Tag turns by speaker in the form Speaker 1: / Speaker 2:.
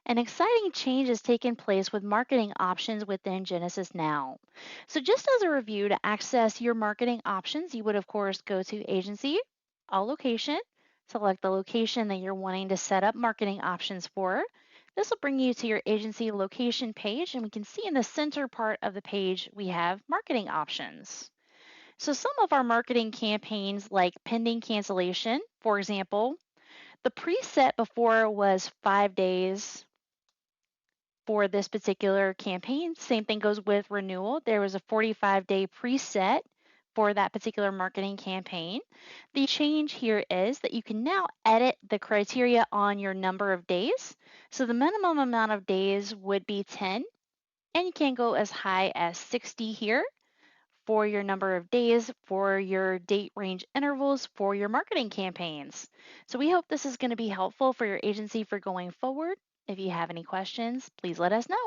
Speaker 1: An exciting change has taken place with marketing options within Genesis Now. So, just as a review, to access your marketing options, you would, of course, go to Agency, All Location, select the location that you're wanting to set up marketing options for. This will bring you to your agency location page, and we can see in the center part of the page we have marketing options. So, some of our marketing campaigns, like pending cancellation, for example, the preset before was 5 days for this particular campaign. Same thing goes with renewal. There was a 45-day preset for that particular marketing campaign. The change here is that you can now edit the criteria on your number of days. So the minimum amount of days would be 10, and you can go as high as 60 here for your number of days for your date range intervals for your marketing campaigns. So we hope this is going to be helpful for your agency for going forward. If you have any questions, please let us know.